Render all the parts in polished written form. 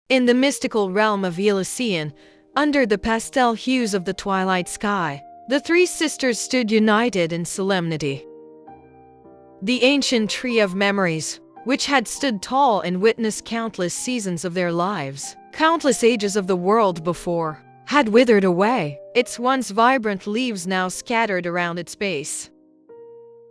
In the mystical realm of Elysion, under the pastel hues of the twilight sky, the three sisters stood united in solemnity. The ancient tree of memories, which had stood tall and witnessed countless seasons of their lives, countless ages of the world before, had withered away, its once vibrant leaves now scattered around its base.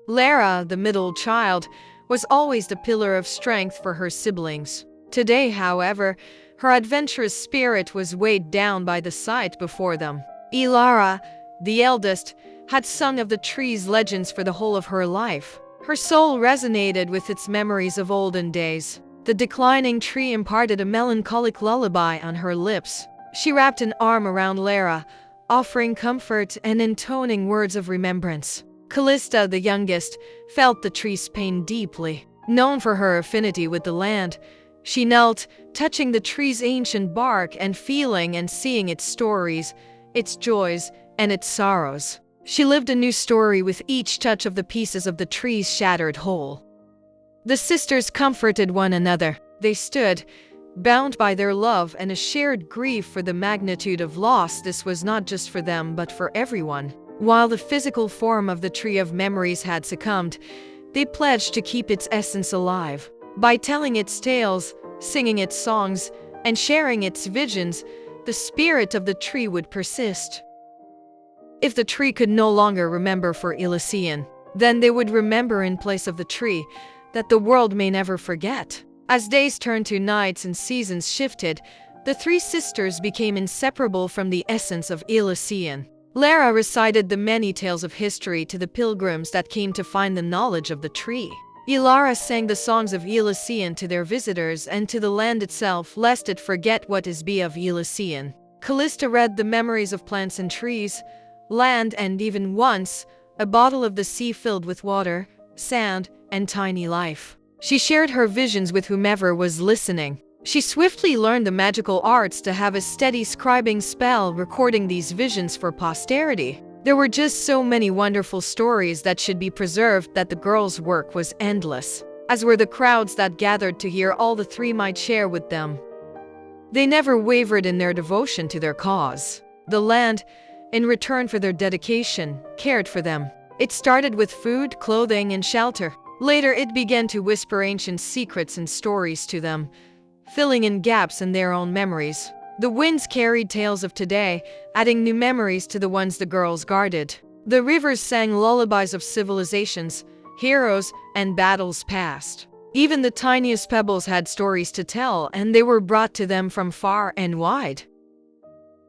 Lara, the middle child, was always the pillar of strength for her siblings. Today, however, her adventurous spirit was weighed down by the sight before them. Lara, the eldest, had sung of the tree's legends for the whole of her life. Her soul resonated with its memories of olden days. The declining tree imparted a melancholic lullaby on her lips. She wrapped an arm around Lara, offering comfort and intoning words of remembrance. Callista, the youngest, felt the tree's pain deeply. Known for her affinity with the land, she knelt, touching the tree's ancient bark and feeling and seeing its stories, its joys, and its sorrows. She lived a new story with each touch of the pieces of the tree's shattered whole. The sisters comforted one another. They stood, bound by their love and a shared grief for the magnitude of loss. This was not just for them but for everyone. While the physical form of the tree of memories had succumbed, they pledged to keep its essence alive. By telling its tales, singing its songs, and sharing its visions, the spirit of the tree would persist. If the tree could no longer remember for Elysion, then they would remember in place of the tree that the world may never forget. As days turned to nights and seasons shifted, the three sisters became inseparable from the essence of Elysion. Lara recited the many tales of history to the pilgrims that came to find the knowledge of the tree. Lara sang the songs of Elysion to their visitors and to the land itself, lest it forget what is be of Elysion. Callista read the memories of plants and trees, land, and even once, a bottle of the sea filled with water, sand, and tiny life. She shared her visions with whomever was listening. She swiftly learned the magical arts to have a steady scribing spell, recording these visions for posterity. There were just so many wonderful stories that should be preserved that the girls' work was endless, as were the crowds that gathered to hear all the three might share with them. They never wavered in their devotion to their cause. The land, in return for their dedication, cared for them. It started with food, clothing, and shelter. Later, it began to whisper ancient secrets and stories to them, filling in gaps in their own memories. The winds carried tales of today, adding new memories to the ones the girls guarded. The rivers sang lullabies of civilizations, heroes, and battles past. Even the tiniest pebbles had stories to tell, and they were brought to them from far and wide.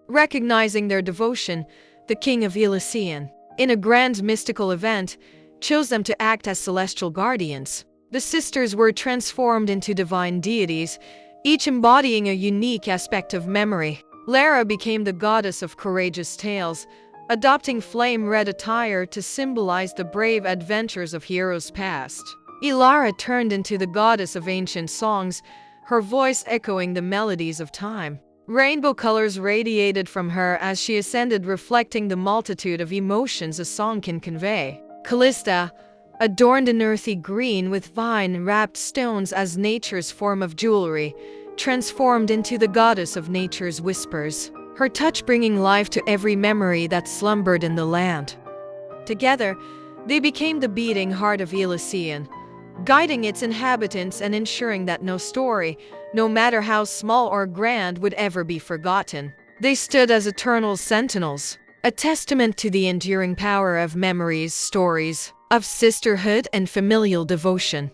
Recognizing their devotion, the king of Elysion, in a grand mystical event, chose them to act as celestial guardians. The sisters were transformed into divine deities, each embodying a unique aspect of memory. Lara became the goddess of courageous tales, adopting flame-red attire to symbolize the brave adventures of heroes past. Lara turned into the goddess of ancient songs, her voice echoing the melodies of time. Rainbow colors radiated from her as she ascended, reflecting the multitude of emotions a song can convey. Callista, adorned in earthy green with vine-wrapped stones as nature's form of jewelry, transformed into the goddess of nature's whispers, her touch bringing life to every memory that slumbered in the land. Together, they became the beating heart of Elysion, guiding its inhabitants and ensuring that no story, no matter how small or grand, would ever be forgotten. They stood as eternal sentinels, a testament to the enduring power of memories, stories, of sisterhood and familial devotion.